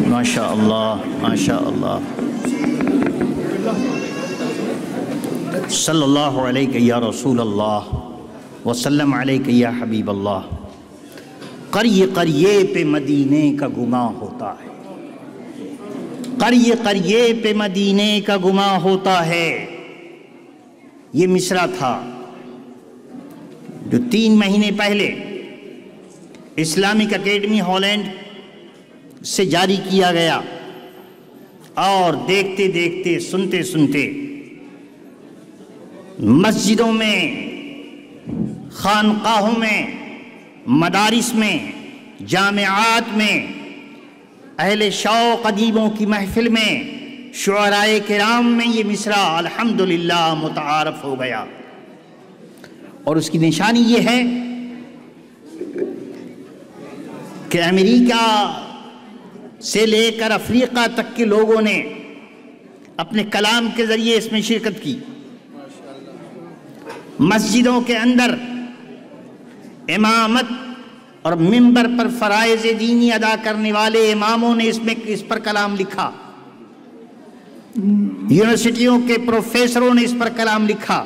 ماشاء اللہ ماشاء اللہ. صلی اللہ علیہ یا رسول اللہ وسلم علیہ یا حبیب اللہ. قریے قریے پہ مدینے کا گماں ہوتا ہے، قریے قریے پہ مدینے کا گماں ہوتا ہے. یہ مصرع تھا جو 3 مہینے پہلے اسلامک اکیڈمی ہالینڈ سے جاری کیا گیا، اور دیکھتے دیکھتے سنتے سنتے مسجدوں میں، خانقاہوں میں، مدارس میں، جامعات میں، اہل شوق ادیبوں کی محفل میں، شعرائے کرام میں یہ مصرع الحمدللہ متعارف ہو گیا. اور اس کی نشانی یہ ہے کہ امریکہ سے لے کر افریقہ تک کے لوگوں نے اپنے کلام کے ذریعے اس میں شرکت کی. مسجدوں کے اندر امامت اور منبر پر فرائض دینی ادا کرنے والے اماموں نے اس پر کلام لکھا، یونیورسٹیوں کے پروفیسروں نے اس پر کلام لکھا،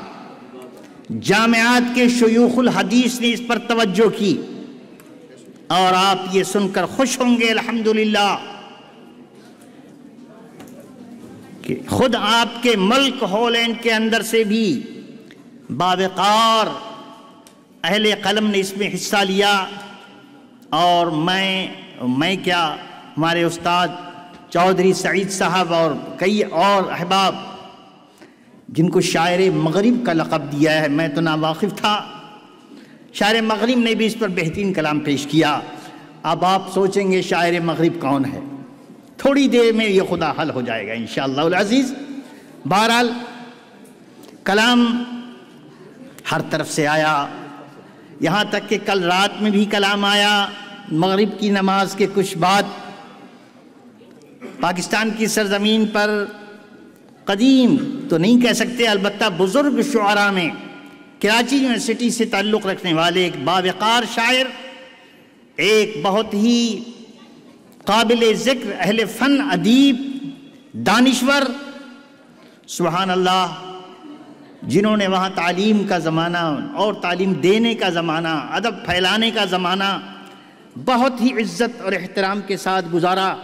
جامعات کے شیوخ الحدیث نے اس پر توجہ کی. اور آپ یہ سن کر خوش ہوں گے الحمدللہ کہ خود آپ کے ملک ہالینڈ کے اندر سے بھی باوقار اہل قلم نے اس میں حصہ لیا. اور میں کیا، ہمارے استاد چودھری سعید صاحب اور کئی اور احباب جن کو شاعر مغرب کا لقب دیا ہے، میں تو ناواقف تھا، شاعر مغرب نے بھی اس پر بہترین کلام پیش کیا. اب آپ سوچیں گے شاعر مغرب کون ہے، تھوڑی دیر میں یہ خدا حل ہو جائے گا انشاءاللہ العزیز. بہرحال کلام ہر طرف سے آیا، یہاں تک کہ کل رات میں بھی کلام آیا مغرب کی نماز کے کچھ بعد. پاکستان کی سرزمین پر قدیم تو نہیں کہہ سکتے، البتہ بزرگ شعراء میں کراچی یونیورسٹی سے تعلق رکھنے والے ایک باوقار شاعر، ایک بہت ہی قابل ذکر اہل فن، ادیب، دانشور، سبحان اللہ، جنہوں نے وہاں تعلیم کا زمانہ اور تعلیم دینے کا زمانہ، ادب پھیلانے کا زمانہ بہت ہی عزت اور احترام کے ساتھ گزارا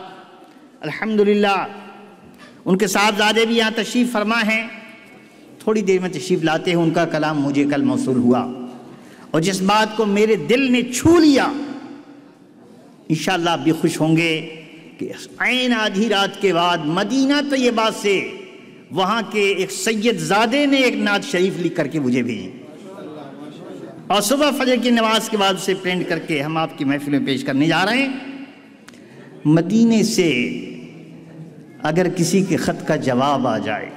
الحمدللہ. ان کے صاحبزادے بھی یہاں تشریف فرما ہیں، تھوڑی دیر میں تشریف لاتے ہیں. ان کا کلام مجھے کل موصول ہوا، اور جس بات کو میرے دل نے چھو لیا، انشاءاللہ آپ بھی خوش ہوں گے کہ عین آدھی رات کے بعد مدینہ طیبہ سے وہاں کے ایک سید زادے نے ایک نعت شریف لکھ کر کے مجھے بھیجی، اور صبح فجر کی نماز کے بعد اسے پرنٹ کر کے ہم آپ کی محفل میں پیش کرنے جا رہے ہیں. مدینے سے اگر کسی کے خط کا جواب آ جائے،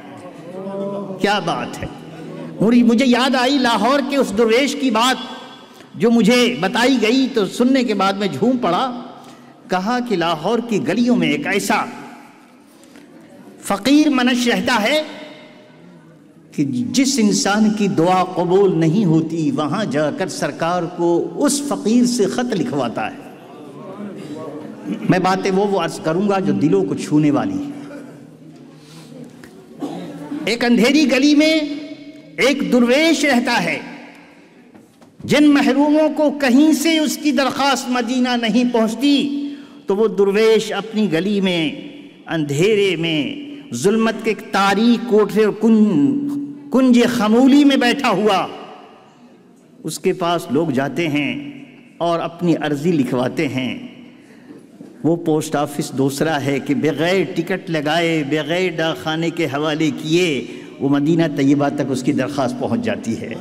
کیا بات ہے. مجھے یاد آئی لاہور کے اس درویش کی بات جو مجھے بتائی گئی، تو سننے کے بعد میں جھوم پڑا. کہا کہ لاہور کی گلیوں میں ایک ایسا فقیر منش رہتا ہے کہ جس انسان کی دعا قبول نہیں ہوتی وہاں جا کر سرکار کو اس فقیر سے خط لکھواتا ہے. میں باتیں وہ عرض کروں گا جو دلوں کو چھونے والی ہے. ایک اندھیری گلی میں ایک درویش رہتا ہے، جن محروموں کو کہیں سے اس کی درخواست مدینہ نہیں پہنچتی، تو وہ درویش اپنی گلی میں اندھیرے میں ظلمت کے تاریک کوٹھے اور کنج خمولی میں بیٹھا ہوا، اس کے پاس لوگ جاتے ہیں اور اپنی عرضی لکھواتے ہیں. وہ پوسٹ آفس دوسرا ہے کہ بغیر ٹکٹ لگائے، بغیر ڈاک خانے کے حوالے کیے، وہ مدینہ طیبہ تک اس کی درخواست پہنچ جاتی ہے.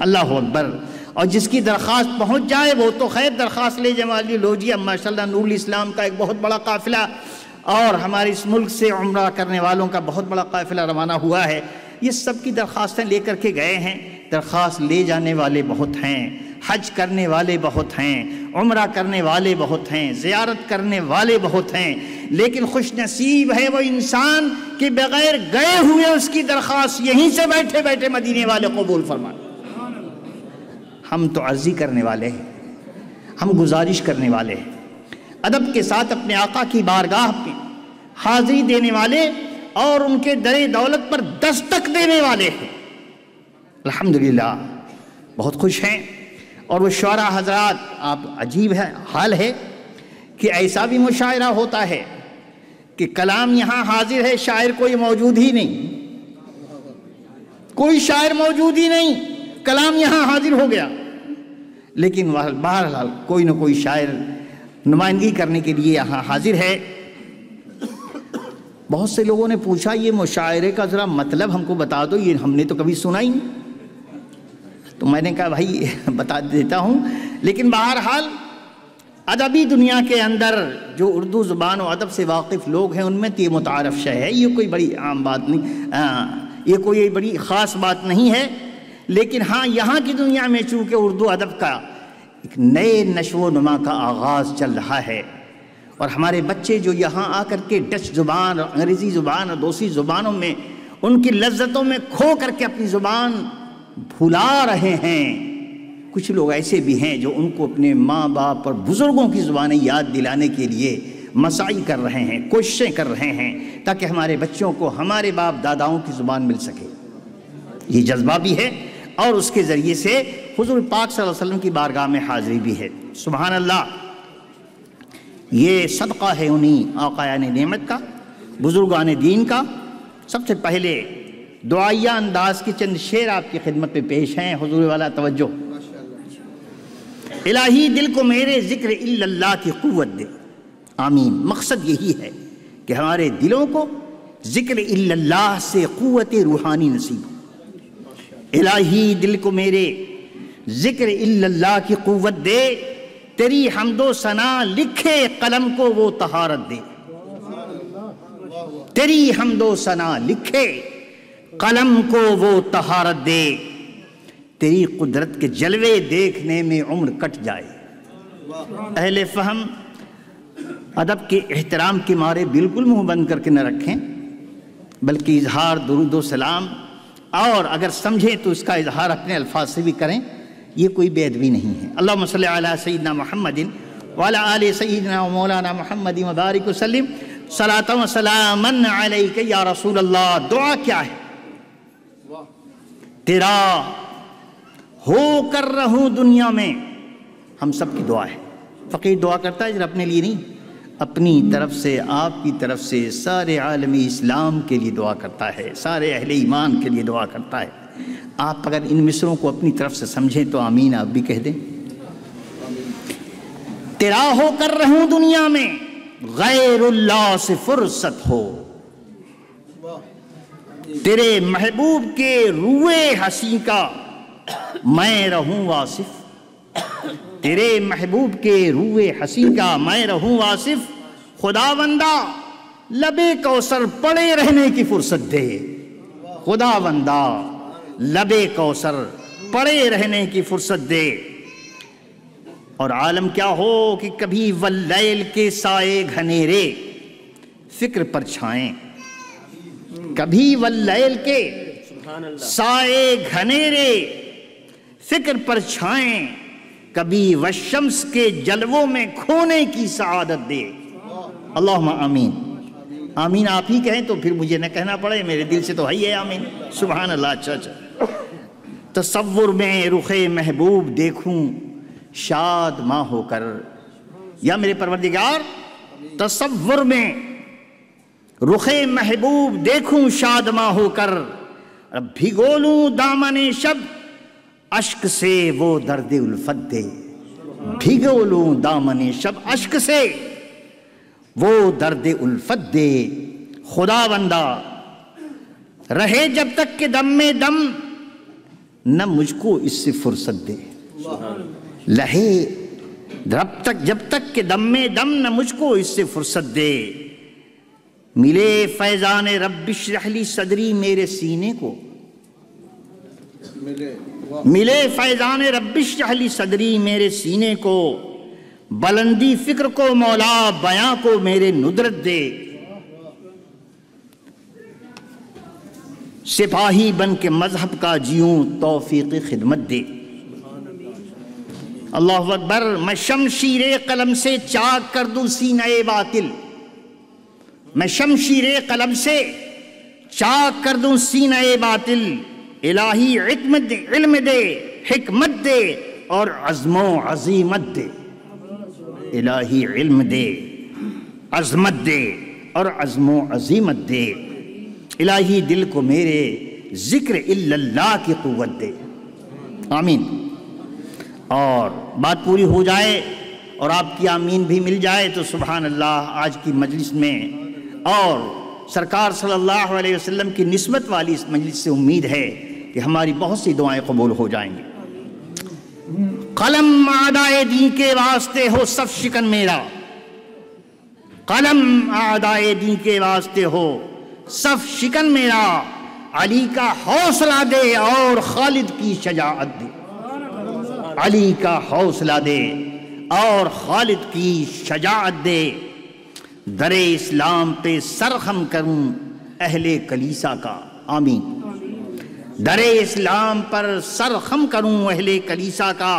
اللہ اکبر. اور جس کی درخواست پہنچ جائے وہ تو خیر درخواست لے جمالی لو جی. اب ماشاءاللہ نور الاسلام کا ایک بہت بڑا قافلہ اور ہمارے اس ملک سے عمرہ کرنے والوں کا بہت بڑا قافلہ روانہ ہوا ہے. یہ سب کی درخواستیں لے کر کے گئے ہیں. درخواست لے جانے والے بہت ہیں، حج کرنے والے بہت ہیں، عمرہ کرنے والے بہت ہیں، زیارت کرنے والے بہت ہیں، لیکن خوش نصیب ہے وہ انسان کہ بغیر گئے ہوئے اس کی درخواست یہیں سے بیٹھے بیٹھے مدینے والے قبول فرمائے. ہم تو عرضی کرنے والے ہیں، ہم گزارش کرنے والے ہیں. ادب کے ساتھ اپنے آقا کی بارگاہ میں حاضری دینے والے اور ان کے در دولت پر دستک دینے والے ہیں۔ الحمدللہ بہت خوش ہیں۔ اور وہ شعراء حضرات، آپ عجیب ہے حال ہے کہ ایسا بھی مشاعرہ ہوتا ہے کہ کلام یہاں حاضر ہے، شاعر کوئی موجود ہی نہیں، کوئی شاعر موجود ہی نہیں، کلام یہاں حاضر ہو گیا، لیکن بہرحال کوئی نہ کوئی شاعر نمائندگی کرنے کے لیے یہاں حاضر ہے۔ بہت سے لوگوں نے پوچھا یہ مشاعرے کا ذرا مطلب ہم کو بتا دو، یہ ہم نے تو کبھی سنا ہی نہیں۔ تو میں نے کہا بھائی بتا دیتا ہوں، لیکن بہرحال ادبی دنیا کے اندر جو اردو زبان و ادب سے واقف لوگ ہیں ان میں تو یہ متعارف شے ہے، یہ کوئی بڑی عام بات نہیں، یہ کوئی بڑی خاص بات نہیں ہے۔ لیکن ہاں یہاں کی دنیا میں چونکہ اردو ادب کا ایک نئے نشو و نما کا آغاز چل رہا ہے، اور ہمارے بچے جو یہاں آ کر کے ڈچ زبان اور انگریزی زبان اور دوسری زبانوں میں ان کی لذتوں میں کھو کر کے اپنی زبان بھلا رہے ہیں، کچھ لوگ ایسے بھی ہیں جو ان کو اپنے ماں باپ اور بزرگوں کی زبانیں یاد دلانے کے لیے مساعی کر رہے ہیں، کوششیں کر رہے ہیں تاکہ ہمارے بچوں کو ہمارے باپ داداؤں کی زبان مل سکے۔ یہ جذبہ بھی ہے اور اس کے ذریعے سے حضور پاک صلی اللہ علیہ وسلم کی بارگاہ میں حاضری بھی ہے۔ سبحان اللہ، یہ صدقہ ہے انہیں آقایان نعمت کا، بزرگان دین کا۔ سب سے پہلے دعائیہ انداز کے چند شعر آپ کی خدمت میں پیش ہیں، حضور والا توجہ۔ الہی دل کو میرے ذکر الا اللہ کی قوت دے، آمین۔ مقصد یہی ہے کہ ہمارے دلوں کو ذکر الا اللہ سے قوت روحانی نصیب ہو۔ الہی دل کو میرے ذکر الا اللہ کی قوت دے، تیری حمد و ثنا لکھے قلم کو وہ طہارت دے، تیری حمد و ثنا لکھے قلم کو وہ طہارت دے، تیری قدرت کے جلوے دیکھنے میں عمر کٹ جائے۔ اہل فہم ادب کے احترام کے مارے بالکل منہ بند کر کے نہ رکھیں، بلکہ اظہار درود و سلام، اور اگر سمجھیں تو اس کا اظہار اپنے الفاظ سے بھی کریں، یہ کوئی بے ادبی نہیں ہے۔ اللہم صلی علی سیدنا محمد وعلی آل سیدنا و مولانا محمد وبارک وسلم، صلاۃ و سلاما علیک یا رسول اللہ۔ دعا کیا ہے؟ تیرا ہو کر رہوں دنیا میں، ہم سب کی دعا ہے۔ فقیر دعا کرتا ہے صرف اپنے لیے نہیں، اپنی طرف سے، آپ کی طرف سے سارے عالمی اسلام کے لیے دعا کرتا ہے، سارے اہل ایمان کے لیے دعا کرتا ہے۔ آپ اگر ان مصروں کو اپنی طرف سے سمجھیں تو آمین آپ بھی کہہ دیں۔ تیرا ہو کر رہوں دنیا میں، غیر اللہ سے فرصت ہو، تیرے محبوب کے روئے ہنسی کا میں رہوں واصف، تیرے محبوب کے روئے ہنسی کا میں رہوں واصف، خدا بندہ لبے کوثر پڑے رہنے کی فرصت دے، خدا بندہ لبے کوثر پڑے رہنے کی فرصت دے۔ اور عالم کیا ہو کہ کبھی واللیل کے سائے گھنیرے فکر پر چھائیں، کبھی واللیل کے سائے گھنیرے فکر پر چھائیں، کبھی والشمس کے جلووں میں کھونے کی سعادت دے۔ اللہم آمین۔ آمین آپ ہی کہیں تو پھر مجھے نہ کہنا پڑے، میرے دل سے تو ہے آمین۔ سبحان اللہ۔ اچھا تصور میں رخ محبوب دیکھوں شاد ماں ہو کر، یا میرے پروردگار تصور میں رخ محبوب دیکھوں شاد ماں ہو کر، بھگو لوں دامن شب اشک سے وہ درد الفت دے، بھگو لوں دامن شب اشک سے وہ درد الفت دے۔ خدا بندہ رہے جب تک کہ دم میں دم، نہ مجھ کو اس سے فرصت دے، لہے جب تک کہ دم میں دم، نہ مجھ کو اس سے فرصت دے۔ ملے فیضان رب اشرح لی صدری میرے سینے کو، ملے فیضان رب اشرح لی صدری میرے سینے کو، بلندی فکر کو مولا بیاں کو میرے ندرت دے۔ سپاہی بن کے مذہب کا جیوں توفیق خدمت دے۔ اللہ اکبر، میں شمشیر قلم سے چاک کر دوں سینہ باطل، میں شمشیر قلم سے چاک کر دوں سینہ باطل، الہی علم دے، حکمت دے اور عزم و عزیمت دے، الہی علم دے، عظمت دے اور عزم و عزیمت دے، الہی دل کو میرے ذکر الا اللہ کی قوت دے، آمین۔ اور بات پوری ہو جائے اور آپ کی آمین بھی مل جائے تو سبحان اللہ، آج کی مجلس میں اور سرکار صلی اللہ علیہ وسلم کی نسبت والی اس مجلس سے امید ہے کہ ہماری بہت سی دعائیں قبول ہو جائیں گی۔ قلم اعدائے دین کے واسطے ہو صف شکن میرا، قلم اعدائے دین کے واسطے ہو صف شکن میرا، علی کا حوصلہ دے اور خالد کی شجاعت دے، علی کا حوصلہ دے اور خالد کی شجاعت دے، در اسلام پہ سرخم کروں اہل کلیسا کا، آمین۔ در اسلام پر سرخم کروں اہل کلیسا کا،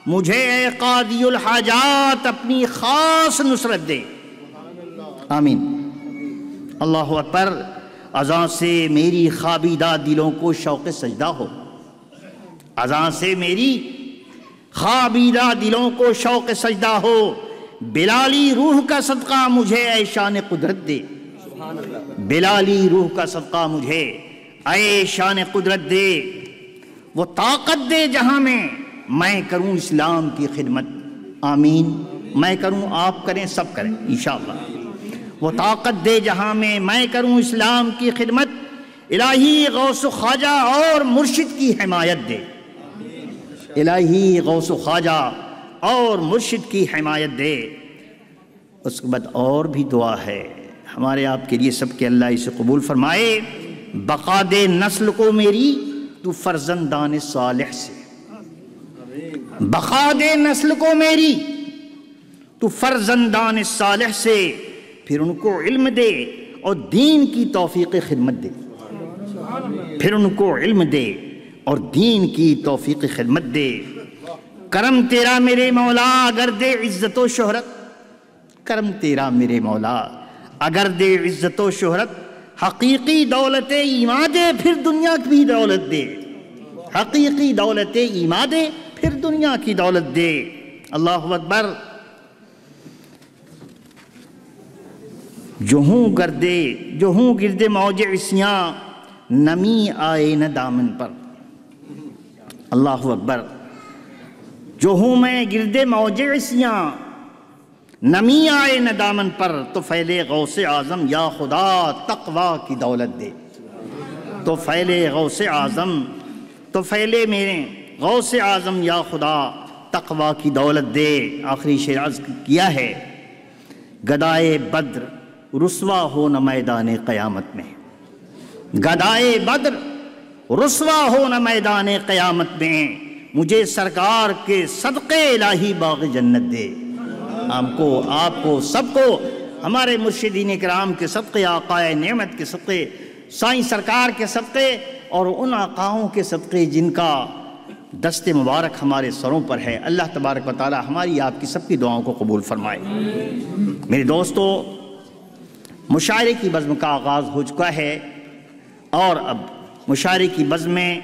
مجھے اے قاضی الحاجات اپنی خاص نصرت دے، آمین۔ اللہ اکبر، اذان سے میری خوابیدہ دلوں کو شوق سجدہ ہو، اذان سے میری خوابیدہ دلوں کو شوق سجدہ ہو، بلالی روح کا صدقہ مجھے اے شان قدرت دے، بلالی روح کا صدقہ مجھے اے شان قدرت دے، وہ طاقت دے جہاں میں کروں اسلام کی خدمت، آمین۔ میں کروں، آپ کریں، سب کریں انشاءاللہ۔ وہ طاقت دے جہاں میں کروں اسلام کی خدمت، الہی غوث و خواجہ اور مرشد کی حمایت دے، الہی غوث و خواجہ اور مرشد کی حمایت دے۔ اس کے بعد اور بھی دعا ہے ہمارے آپ کے لیے سب کے، اللہ اسے قبول فرمائے۔ بقا دے نسل کو میری تو فرزندان صالح سے، بقا دے نسل کو میری تو فرزندان صالح سے، پھر ان کو علم دے اور دین کی توفیق خدمت دے، پھر ان کو علم دے اور دین کی توفیق خدمت دے۔ کرم تیرا میرے مولا اگر دے عزت و شہرت، کرم تیرا میرے مولا اگر دے عزت و شہرت، حقیقی دولت ایمان دے پھر دنیا کی بھی دولت دے، حقیقی دولت ایمان دے پھر دنیا کی دولت دے۔ اللہ اکبر، جو ہوں گردے موج عصیاں، نمی آئے نہ دامن پر، اللہ اکبر، جو ہوں میں گردے موج عصیاں، نمی آئے نہ دامن پر، تو پھیلے غوث اعظم یا خدا تقوی کی دولت دے، تو پھیلے غوث اعظم، تو پھیلے میرے غوث اعظم یا خدا تقوی کی دولت دے۔ آخری شعر عرض کیا ہے، گدائے بدر رسوا ہو نہ میدان قیامت میں، گدائے بدر رسوا ہو نہ میدان قیامت میں، مجھے سرکار کے صدقے الہی باغ جنت دے۔ ہم کو، آپ کو، سب کو ہمارے مرشدین کرام کے صدقے، آقائے نعمت کے صدقے، سائیں سرکار کے صدقے اور ان آقاؤں کے صدقے جن کا دست مبارک ہمارے سروں پر ہے، اللہ تبارک و تعالی ہماری آپ کی سب کی دعاؤں کو قبول فرمائے۔ میرے دوستو، مشاعرے کی بزم کا آغاز ہو چکا ہے اور اب مشاعرے کی بزم میں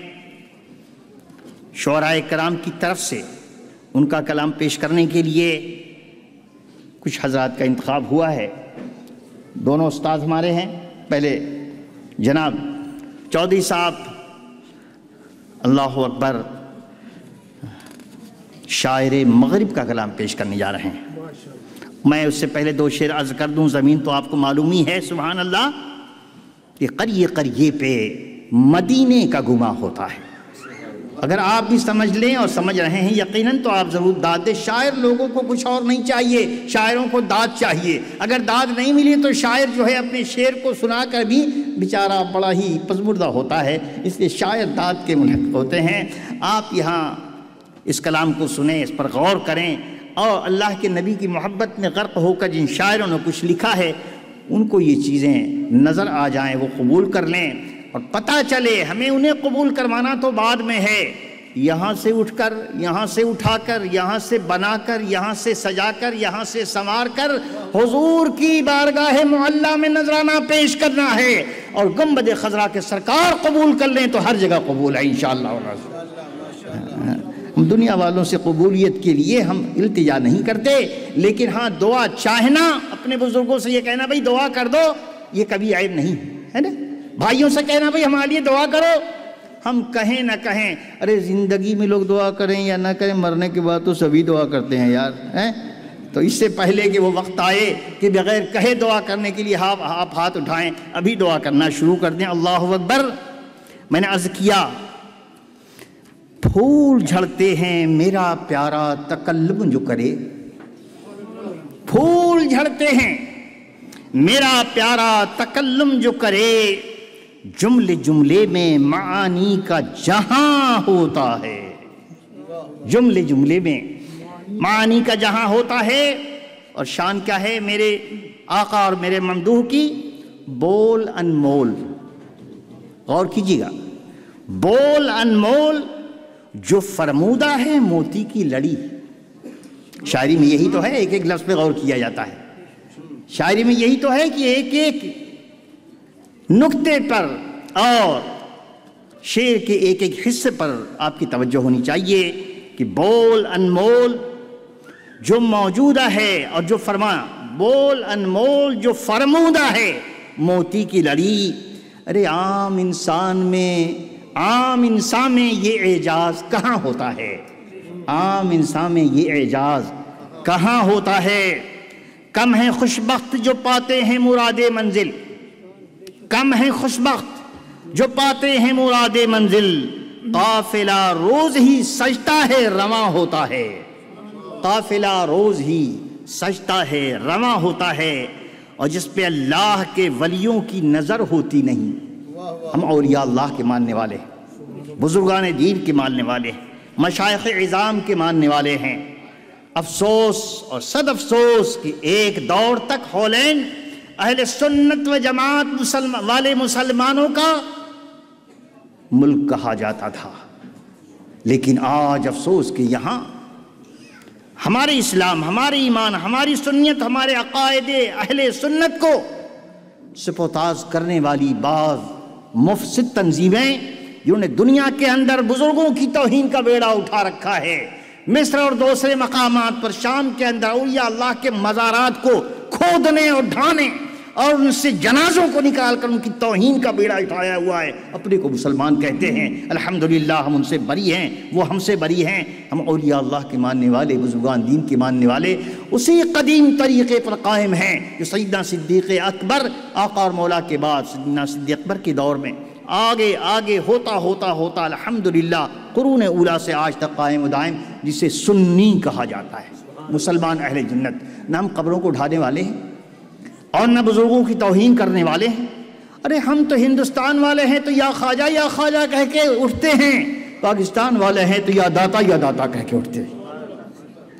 شعراء کرام کی طرف سے ان کا کلام پیش کرنے کے لیے کچھ حضرات کا انتخاب ہوا ہے۔ دونوں استاد ہمارے ہیں، پہلے جناب چودھری صاحب اللہ اکبر شاعر مغرب کا کلام پیش کرنے جا رہے ہیں۔ میں اس سے پہلے دو شعر عرض کر دوں، زمین تو آپ کو معلوم ہی ہے سبحان اللہ کہ قریے قریے پہ مدینے کا گما ہوتا ہے۔ اگر آپ بھی سمجھ لیں اور سمجھ رہے ہیں یقیناً تو آپ ضرور داد دیں۔ شاعر لوگوں کو کچھ اور نہیں چاہیے، شاعروں کو داد چاہیے۔ اگر داد نہیں ملی تو شاعر جو ہے اپنے شعر کو سنا کر بھی بیچارہ بڑا ہی پزمردہ ہوتا ہے، اس لیے شاعر داد کے منحق ہوتے ہیں۔ آپ یہاں اس کلام کو سنیں، اس پر غور کریں اور اللہ کے نبی کی محبت میں غرق ہو کر جن شاعروں نے کچھ لکھا ہے ان کو یہ چیزیں نظر آ جائیں، وہ قبول کر لیں اور پتہ چلے۔ ہمیں انہیں قبول کروانا تو بعد میں ہے، یہاں سے اٹھ کر، یہاں سے اٹھا کر، یہاں سے بنا کر، یہاں سے سجا کر، یہاں سے سنوار کر حضور کی بارگاہ معلیٰ میں نذرانہ پیش کرنا ہے، اور گنبد خضرا کے سرکار قبول کر لیں تو ہر جگہ قبول ہے انشاءاللہ۔ ہم دنیا والوں سے قبولیت کے لیے ہم التجا نہیں کرتے، لیکن ہاں دعا چاہنا، اپنے بزرگوں سے یہ کہنا بھائی دعا کر دو، یہ کبھی عیب نہیں ہے نا۔ بھائیوں سے کہنا بھائی ہمارے لیے دعا کرو، ہم کہیں نہ کہیں، ارے زندگی میں لوگ دعا کریں یا نہ کریں، مرنے کے بعد تو سبھی دعا کرتے ہیں یار، تو اس سے پہلے کہ وہ وقت آئے کہ بغیر کہے دعا کرنے کے لیے آپ ہاتھ اٹھائیں، ابھی دعا کرنا شروع کر دیں۔ اللہ اکبر۔ میں نے عرض کیا پھول جھڑتے ہیں میرا پیارا تکلم جو کرے، پھول جھڑتے ہیں میرا پیارا تکلم جو کرے، جملے جملے میں معانی کا جہاں ہوتا ہے، جملے جملے میں معانی کا جہاں ہوتا ہے۔ اور شان کیا ہے میرے آقا اور میرے ممدوح کی؟ بول انمول۔ غور کیجیے گا، بول انمول جو فرمودہ ہے موتی کی لڑی۔ شاعری میں یہی تو ہے، ایک ایک لفظ پہ غور کیا جاتا ہے۔ شاعری میں یہی تو ہے کہ ایک ایک نقطے پر اور شعر کے ایک ایک حصے پر آپ کی توجہ ہونی چاہیے کہ بول انمول جو موجودہ ہے اور جو بول انمول جو فرمودہ ہے موتی کی لڑی۔ ارے عام انسان میں یہ اعجاز کہاں ہوتا ہے؟ عام انسان میں یہ اعجاز کہاں ہوتا ہے؟ کم ہے خوشبخت جو پاتے ہیں مراد منزل، کم ہے خوشبخت جو پاتے ہیں مراد منزل، قافلہ روز ہی سجتا ہے رواں ہوتا ہے، قافلہ روز ہی سجتا ہے رواں ہوتا ہے۔ اور جس پہ اللہ کے ولیوں کی نظر ہوتی نہیں، ہم اولیاء اللہ کے ماننے والے ہیں، بزرگان دین کے ماننے والے ہیں، مشائخ عظام کے ماننے والے ہیں۔ افسوس اور صد افسوس کہ ایک دور تک ہولین اہل سنت و جماعت والے مسلمانوں کا ملک کہا جاتا تھا، لیکن آج افسوس کہ یہاں ہمارے اسلام، ہمارے ایمان، ہماری سنت، ہمارے عقائد اہل سنت کو سپوتاز کرنے والی بعض مفسد تنظیمیں جنہوں نے دنیا کے اندر بزرگوں کی توہین کا بیڑا اٹھا رکھا ہے، مصر اور دوسرے مقامات پر، شام کے اندر اولیاء اللہ کے مزارات کو کھودنے اور ڈھانے اور ان سے جنازوں کو نکال کر ان کی توہین کا بیڑا اٹھایا ہوا ہے۔ اپنے کو مسلمان کہتے ہیں، الحمدللہ ہم ان سے بری ہیں، وہ ہم سے بری ہیں۔ ہم اولیاء اللہ کے ماننے والے، بزرگان دین کے ماننے والے اسی قدیم طریقے پر قائم ہیں جو سیدنا صدیق اکبر، آقا اور مولا کے بعد سیدنا صدیق اکبر کے دور میں آگے آگے ہوتا الحمدللہ قرون اولیٰ سے آج تک قائم و دائم، جسے سنی کہا جاتا ہے، مسلمان اہل جنت۔ نہ ہم قبروں کو ڈھانے والے ہیں اور نہ بزرگوں کی توہین کرنے والے ہیں۔ ارے ہم تو ہندوستان والے ہیں تو یا خواجہ کہہ کے اٹھتے ہیں، پاکستان والے ہیں تو یا داتا کہہ کے اٹھتے ہیں۔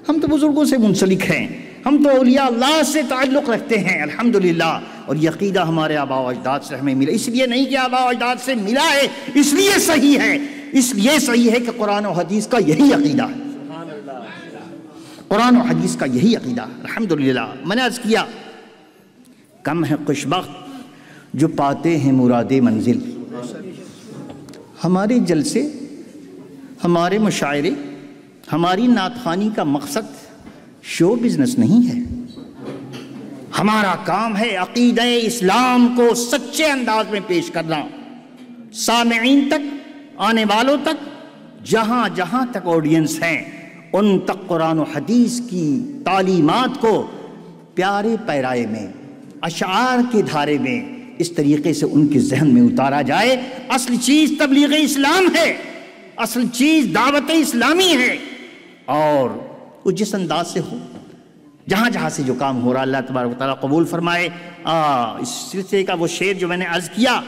ہم تو بزرگوں سے منسلک ہیں، ہم تو اولیاء اللہ سے تعلق رکھتے ہیں الحمدللہ، اور یہ عقیدہ ہمارے آباء و اجداد سے ہمیں ملا۔ اس لیے نہیں کہ آباء و اجداد سے ملا ہے اس لیے صحیح ہے، اس لیے صحیح ہے کہ قرآن و حدیث کا یہی عقیدہ ہے، قرآن و حدیث کا یہی عقیدہ الحمدللہ۔ میں نے عرض کیا کم ہے خوشبخت جو پاتے ہیں مراد منزل۔ ہمارے جلسے، ہمارے مشاعرے، ہماری نعت خوانی کا مقصد شو بزنس نہیں ہے۔ ہمارا کام ہے عقیدہ اسلام کو سچے انداز میں پیش کرنا، سامعین تک، آنے والوں تک، جہاں جہاں تک آڈینس ہیں ان تک قرآن و حدیث کی تعلیمات کو پیارے پیرائے میں، اشعار کے دھارے میں اس طریقے سے ان کے ذہن میں اتارا جائے۔ اصل چیز تبلیغ اسلام ہے، اصل چیز دعوت اسلامی ہے، اور وہ جس انداز سے ہو، جہاں جہاں سے جو کام ہو رہا، اللہ تبارک و تعالیٰ قبول فرمائے۔ اس سلسلے کا وہ شعر جو میں نے عرض کیا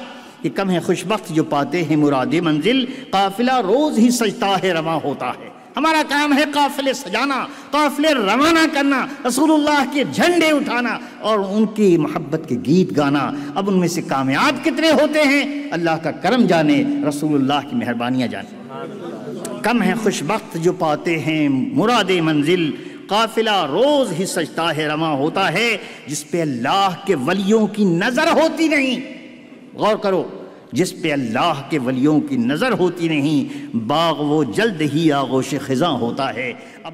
کہ کم ہے خوشبخت جو پاتے ہیں مراد منزل، قافلہ روز ہی سجتا ہے رواں ہوتا ہے۔ ہمارا کام ہے قافلے سجانا، قافلے روانہ کرنا، رسول اللہ کے جھنڈے اٹھانا اور ان کی محبت کے گیت گانا۔ اب ان میں سے کامیاب کتنے ہوتے ہیں اللہ کا کرم جانے، رسول اللہ کی مہربانیاں جانے۔ کم ہیں خوش بخت جو پاتے ہیں مراد منزل، قافلہ روز ہی سجتا ہے رواں ہوتا ہے جس پہ اللہ کے ولیوں کی نظر ہوتی نہیں۔ غور کرو، جس پہ اللہ کے ولیوں کی نظر ہوتی نہیں، باغ وہ جلد ہی آغوش خزاں ہوتا ہے۔ اب